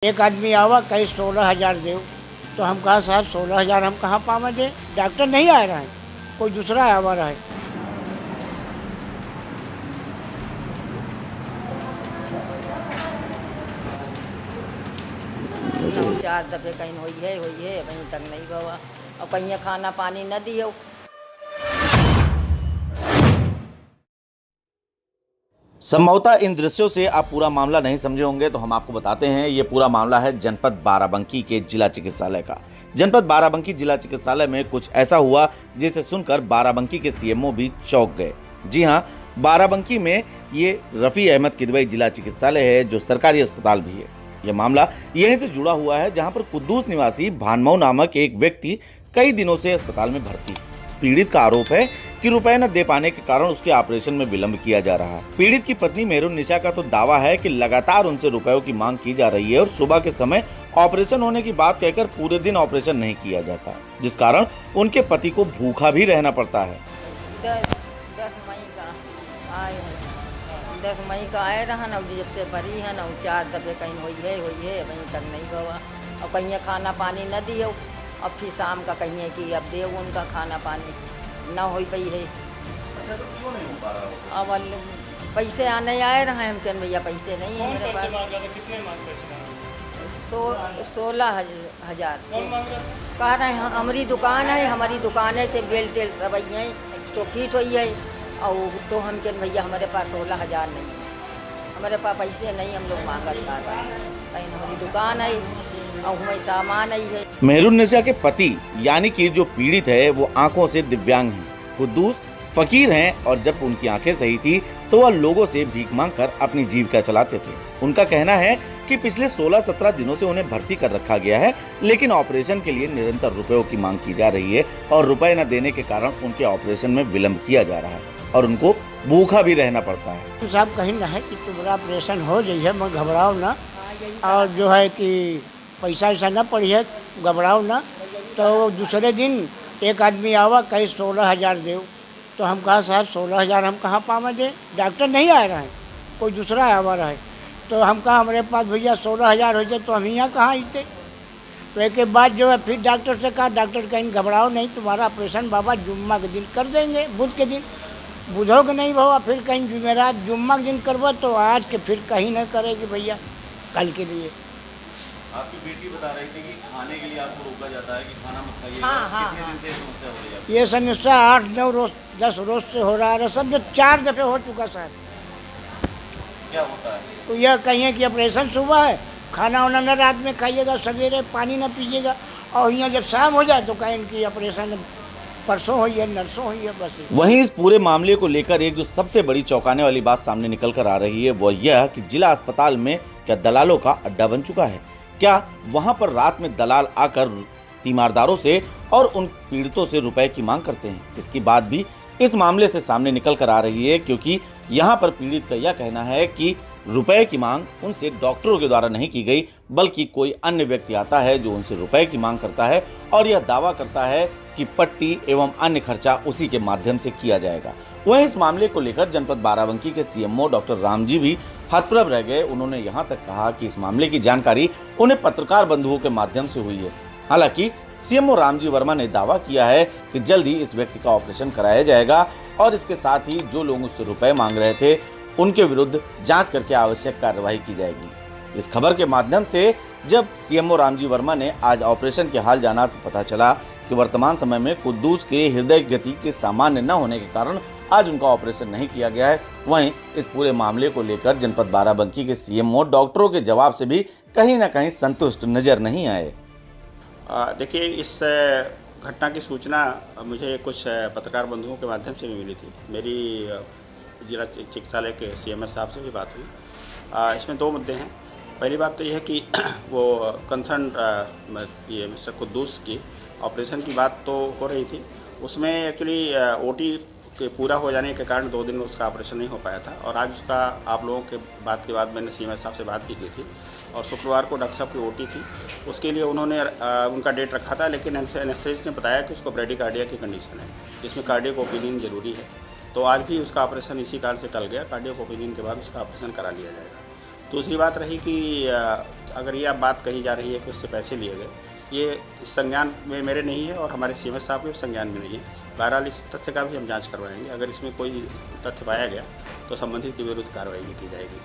एक आदमी आवा कहीं 16,000 दे, तो हम कहा साहब 16,000 हम कहाँ पावा दे, डॉक्टर नहीं आ रहा है, कोई दूसरा आवा रहा है। चार दफे कहीं हुई है वहीं तक नहीं गवा और कहीं खाना पानी न दियो। संभवतः इन दृश्यों से आप पूरा मामला नहीं समझे होंगे, तो हम आपको बताते हैं। ये पूरा मामला है जनपद बाराबंकी के जिला चिकित्सालय का। जनपद बाराबंकी जिला चिकित्सालय में कुछ ऐसा हुआ जिसे सुनकर बाराबंकी के सीएमओ भी चौंक गए। जी हां, बाराबंकी में ये रफी अहमद किदवई जिला चिकित्सालय है, जो सरकारी अस्पताल भी है। यह मामला यहीं से जुड़ा हुआ है, जहां पर कुद्दूस निवासी भानमऊ नामक एक व्यक्ति कई दिनों से अस्पताल में भर्ती। पीड़ित का आरोप है कि रुपए न दे पाने के कारण उसके ऑपरेशन में विलंब किया जा रहा है। पीड़ित की पत्नी मेहरुन्निसा का तो दावा है कि लगातार उनसे रुपयों की मांग की जा रही है और सुबह के समय ऑपरेशन होने की बात कहकर पूरे दिन ऑपरेशन नहीं किया जाता, जिस कारण उनके पति को भूखा भी रहना पड़ता है। 10 मई का आए रहा न, जब से भरी है न 4 दफे कहीं हुई है वहीं तक नहीं गवा और कहीं खाना पानी न दियो। अब फिर शाम का कहिए कि अब दे उनका खाना पानी ना हो पाई है। अच्छा, तो क्यों नहीं हो पा रहा? अब पैसे आने आए रहे हैं, हम कहते भैया पैसे नहीं है मेरे पास। कितने मांग पैसे 16,000 कह रहे हैं। हमारी दुकान है, हमारी दुकान से बेल तेल सब है तो फिट हुई है और तो हम कहते भैया हमारे पास 16,000 नहीं है, हमारे पास पैसे नहीं, हम लोग मांग कर कहीं हमारी दुकान है और हमें सामान ही है। मेहरुन्निसा के पति यानी कि जो पीड़ित है वो आंखों से दिव्यांग हैं। कुद्दूस फकीर हैं और जब उनकी आंखें सही थी तो वह लोगों से भीख मांगकर अपनी जीविका चलाते थे। उनका कहना है कि पिछले 16-17 दिनों से उन्हें भर्ती कर रखा गया है, लेकिन ऑपरेशन के लिए निरंतर रुपयों की मांग की जा रही है और रुपए न देने के कारण उनके ऑपरेशन में विलम्ब किया जा रहा है और उनको भूखा भी रहना पड़ता है। साहब कहीं ना है कि तुम्हारा ऑपरेशन हो जाइए, मगर घबराओ ना, और जो है कि पैसा ऐसा ना पड़िए, घबराओ ना। तो दूसरे दिन एक आदमी आवा कहीं 16,000 दे, तो हम कहा साहब 16,000 हम कहाँ पावा दे, डॉक्टर नहीं आ रहा है, कोई दूसरा आवा रहा है। तो हम कहा हमारे पास भैया 16,000 हो जाए तो हम यहाँ कहाँ आते। तो एक के बाद जो है फिर डॉक्टर से कहा, डॉक्टर कहीं घबराओ नहीं, तुम्हारा ऑपरेशन बाबा जुम्मा के दिन कर देंगे, बुध के दिन। बुधों के नहीं हुआ, फिर कहीं जुमेरात जुम्मा के दिन करवा, तो आज के फिर कहीं नहीं करेगी भैया कल के लिए। आपकी बेटी बता रही थी कि खाने के लिए आपको रोका जाता है कि खाना मत खाइए। हाँ, कितने दिन से समस्या हो रही है? ये समस्या 8-9 रोज 10 रोज से हो रहा है, सब जो 4 दफे हो चुका साहब। क्या होता है? तो यह कहिए कि ऑपरेशन सुबह है, खाना वाना न रात में खाइएगा, सवेरे पानी न पीजिएगा, और यहाँ जब शाम हो जाए तो कहें कि ऑपरेशन परसों हुई है, नर्सों हुई है, बस। वहीं इस पूरे मामले को लेकर एक जो सबसे बड़ी चौंकाने वाली बात सामने निकल कर आ रही है वो यह कि जिला अस्पताल में क्या दलालों का अड्डा बन चुका है। क्या वहां पर रात में दलाल आकर तीमारदारों से और उन पीड़ितों से रुपए की मांग करते हैं? इसकी बात भी इस मामले से सामने निकल कर आ रही है, क्योंकि यहाँ पर पीड़ित का यह कहना है कि रुपए की मांग उनसे डॉक्टरों के द्वारा नहीं की गई, बल्कि कोई अन्य व्यक्ति आता है जो उनसे रुपए की मांग करता है और यह दावा करता है कि पट्टी एवं अन्य खर्चा उसी के माध्यम से किया जाएगा। वहीं इस मामले को लेकर जनपद बाराबंकी के सीएमओ डॉक्टर रामजी भी हतप्रभ रह गए। उन्होंने यहां तक कहा कि इस मामले की जानकारी उन्हें पत्रकार बंधुओं के माध्यम से हुई है। हालांकि सीएमओ रामजी वर्मा ने दावा किया है कि जल्द ही इस व्यक्ति का ऑपरेशन कराया जाएगा और इसके साथ ही जो लोग उससे रुपए मांग रहे थे उनके विरुद्ध जांच करके आवश्यक कार्यवाही की जाएगी। इस खबर के माध्यम से जब सीएमओ रामजी वर्मा ने आज ऑपरेशन के हाल जाना तो पता चला कि वर्तमान समय में कुद्दूस के हृदय गति के सामान्य न होने के कारण आज उनका ऑपरेशन नहीं किया गया है। वहीं इस पूरे मामले को लेकर जनपद बाराबंकी के सीएमओ डॉक्टरों के जवाब से भी कहीं न कहीं संतुष्ट नजर नहीं आए। देखिए, इस घटना की सूचना मुझे कुछ पत्रकार बंधुओं के माध्यम से भी मिली थी। मेरी जिला चिकित्सालय के सीएमएस साहब से भी बात हुई। इसमें 2 मुद्दे हैं। पहली बात तो यह है कि वो कंसर्न ये मिस्टर कुद्दूस की ऑपरेशन की बात तो हो रही थी, उसमें एक्चुअली ओटी के पूरा हो जाने के कारण 2 दिन में उसका ऑपरेशन नहीं हो पाया था और आज उसका आप लोगों के बात के बाद मैंने सीएमएस साहब से बात की थी और शुक्रवार को डॉक्टर साहब की ओटी थी, उसके लिए उन्होंने उनका डेट रखा था, लेकिन एनेस्थेसिस्ट ने बताया कि उसको ब्रेडिकार्डिया की कंडीशन है, जिसमें कार्डियक ओपिनियन जरूरी है। तो आज भी उसका ऑपरेशन इसी कारण से टल गया। कार्डियक ओपिनियन के बाद उसका ऑपरेशन करा लिया जाएगा। दूसरी बात रही कि अगर ये अब बात कही जा रही है कि उससे पैसे लिए गए, ये इस संज्ञान में मेरे नहीं है और हमारे सीएम साहब के संज्ञान में नहीं है। बहरहाल इस तथ्य का भी हम जांच करवाएंगे। अगर इसमें कोई तथ्य पाया गया तो संबंधित के विरुद्ध कार्रवाई भी की जाएगी।